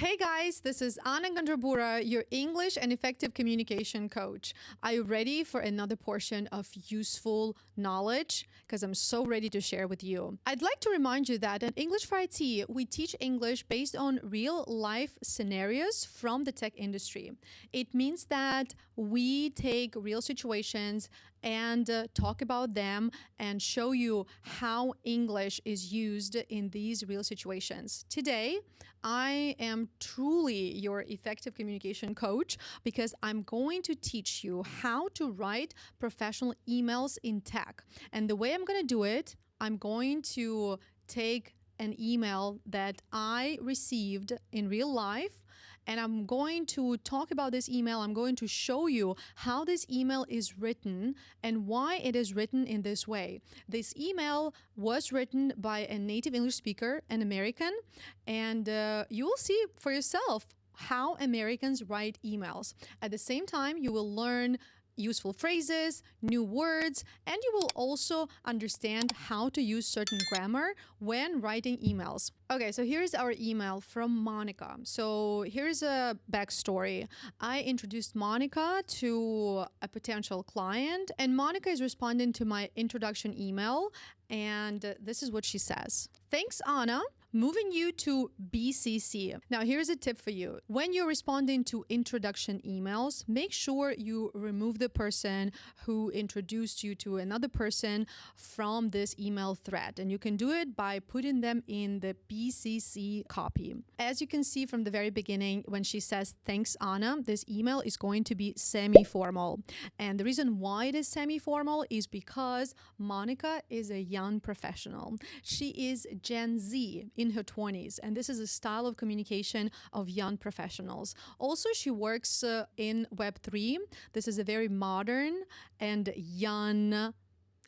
Hey guys, this is Anna Gandrabura, your English and effective communication coach. Are you ready for another portion of useful knowledge? Because I'm so ready to share with you. I'd like to remind you that at English for IT, we teach English based on real life scenarios from the tech industry. It means that we take real situations and talk about them and show you how English is used in these real situations. Today, I am truly your effective communication coach because I'm going to teach you how to write professional emails in tech. And the way I'm going to do it, I'm going to take an email that I received in real life, and I'm going to talk about this email. I'm going to show you how this email is written and why it is written in this way. This email was written by a native English speaker, an American, and you will see for yourself how Americans write emails. At the same time, you will learn useful phrases, new words, and you will also understand how to use certain grammar when writing emails. Okay, so here's our email from Monica. So here's a backstory. I introduced Monica to a potential client, and Monica is responding to my introduction email, and this is what she says. Thanks, Anna. Moving you to BCC. Now, here's a tip for you. When you're responding to introduction emails, make sure you remove the person who introduced you to another person from this email thread. And you can do it by putting them in the BCC copy. As you can see from the very beginning, when she says, thanks, Anna, this email is going to be semi-formal. And the reason why it is semi-formal is because Monica is a young professional. She is Gen Z in her 20s, and this is a style of communication of young professionals. Also, she works in Web3. This is a very modern and young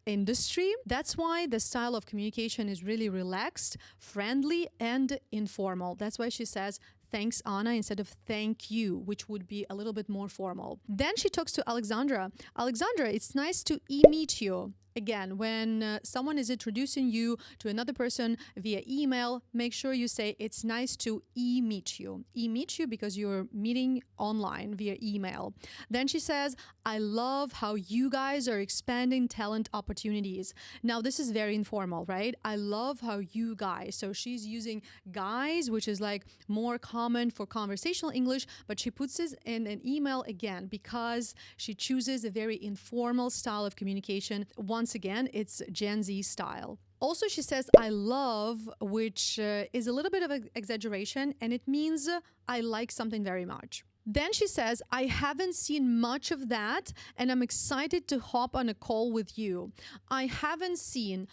industry. That's why the style of communication is really relaxed, friendly, and informal. That's why she says, thanks, Anna, instead of thank you, which would be a little bit more formal. Then she talks to Alexandra. Alexandra, it's nice to meet you. Again, when someone is introducing you to another person via email, make sure you say, it's nice to meet you. Meet you because you're meeting online via email. Then she says, I love how you guys are expanding talent opportunities. Now, this is very informal, right? I love how you guys. So she's using guys, which is like more common for conversational English, but she puts this in an email again because she chooses a very informal style of communication. Once again, it's Gen Z style. Also, she says, I love, which is a little bit of an exaggeration, and it means I like something very much. Then she says, I haven't seen much of that, and I'm excited to hop on a call with you. I haven't seen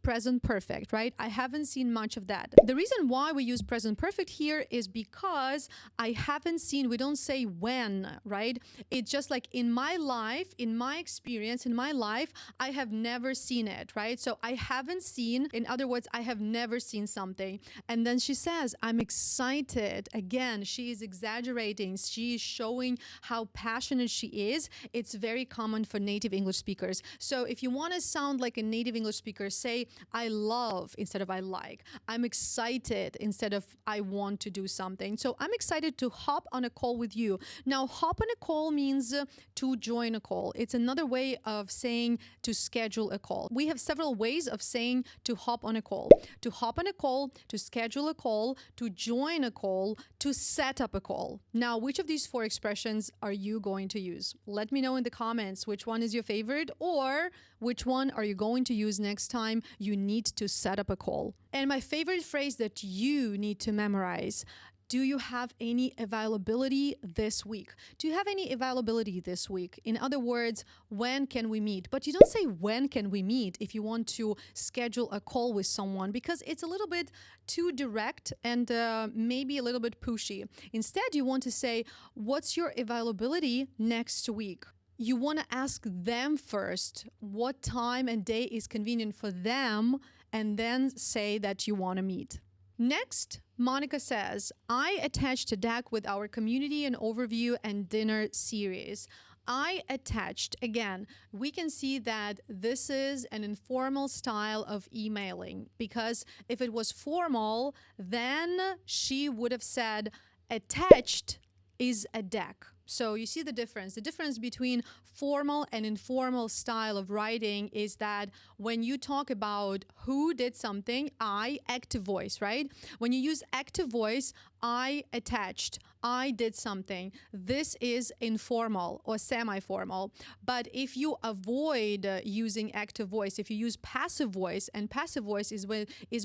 present perfect, right? I haven't seen much of that. The reason why we use present perfect here is because I haven't seen, we don't say when, right? It's just like in my life, in my experience, in my life, I have never seen it, right? So I haven't seen, in other words, I have never seen something. And then she says, I'm excited. Again, she is exaggerating. She is showing how passionate she is. It's very common for native English speakers. So if you want to sound like a native English speaker, say, I love instead of I like. I'm excited instead of I want to do something. So I'm excited to hop on a call with you. Now, hop on a call means to join a call. It's another way of saying to schedule a call. We have several ways of saying to hop on a call. To hop on a call, to schedule a call, to join a call, to set up a call. Now, which of these four expressions are you going to use? Let me know in the comments which one is your favorite, or which one are you going to use next time you need to set up a call. And my favorite phrase that you need to memorize: do you have any availability this week? Do you have any availability this week? In other words, when can we meet? But you don't say when can we meet if you want to schedule a call with someone, because it's a little bit too direct and maybe a little bit pushy. Instead, you want to say, what's your availability next week? You want to ask them first what time and day is convenient for them, and then say that you want to meet. Next, Monica says, I attached a deck with our community and overview and dinner series. I attached. Again, we can see that this is an informal style of emailing, because if it was formal, then she would have said attached is a deck. So you see the difference. The difference between formal and informal style of writing is that when you talk about who did something, I, active voice, right? When you use active voice, I attached, I did something. This is informal or semi-formal. But if you avoid using active voice, if you use passive voice, and passive voice is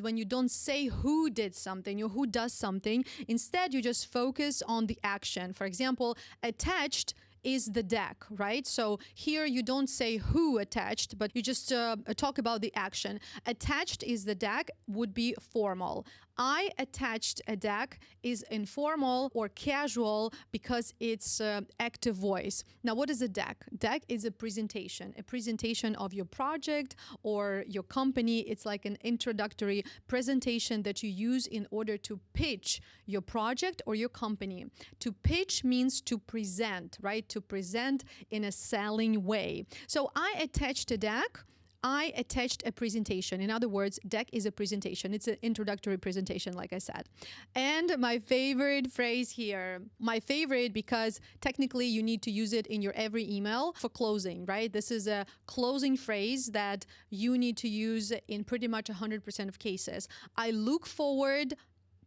when you don't say who did something or who does something. Instead, you just focus on the action. For example, attached is the deck, right? So here you don't say who attached, but you just talk about the action. Attached is the deck would be formal. I attached a deck is informal or casual because it's active voice. Now, what is a deck? Deck is a presentation of your project or your company. It's like an introductory presentation that you use in order to pitch your project or your company. To pitch means to present, right? To present in a selling way. So I attached a deck. I attached a presentation. In other words, deck is a presentation. It's an introductory presentation, like I said. And my favorite phrase here, my favorite because technically you need to use it in your every email for closing, right? This is a closing phrase that you need to use in pretty much 100% of cases. I look forward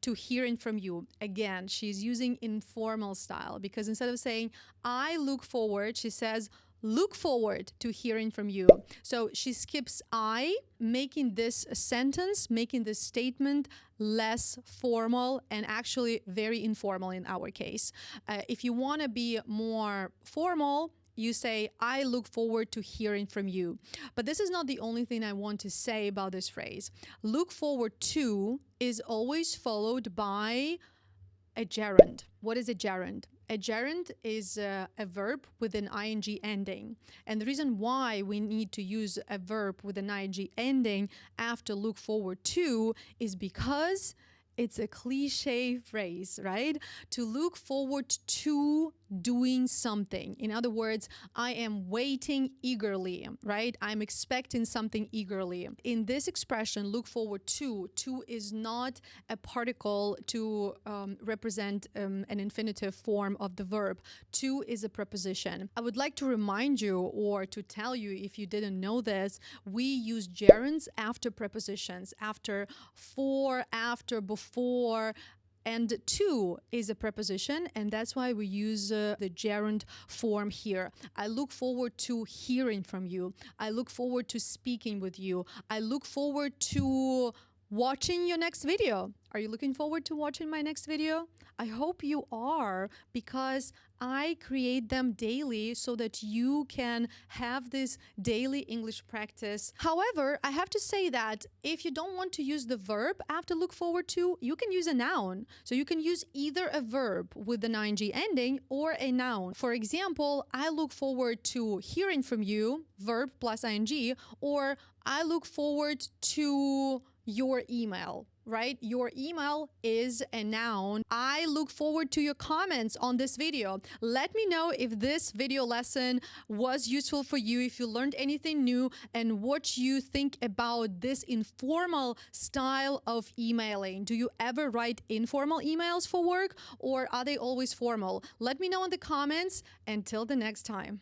to hearing from you. Again, she's using informal style because instead of saying, I look forward, she says, look forward to hearing from you. So she skips I, making this sentence, making this statement less formal and actually very informal in our case. If you want to be more formal, you say, I look forward to hearing from you. But this is not the only thing I want to say about this phrase. Look forward to is always followed by a gerund. What is a gerund? A gerund is a verb with an ing ending. And the reason why we need to use a verb with an ing ending after look forward to is because it's a cliche phrase, right? To look forward to doing something. In other words, I am waiting eagerly, right? I'm expecting something eagerly. In this expression, look forward to is not a particle to represent an infinitive form of the verb. To is a preposition. I would like to remind you or to tell you, if you didn't know this, we use gerunds after prepositions, after, for, after, before, and to is a preposition, and that's why we use the gerund form here. I look forward to hearing from you. I look forward to speaking with you. I look forward to watching your next video. Are you looking forward to watching my next video? I hope you are, because I create them daily so that you can have this daily English practice. However, I have to say that if you don't want to use the verb after look forward to, you can use a noun. So you can use either a verb with an ing ending or a noun. For example, I look forward to hearing from you, verb plus ing, or I look forward to your email, right? Your email is a noun. I look forward to your comments on this video. Let me know if this video lesson was useful for you, if you learned anything new, and what you think about this informal style of emailing. Do you ever write informal emails for work, or are they always formal? Let me know in the comments. Until the next time.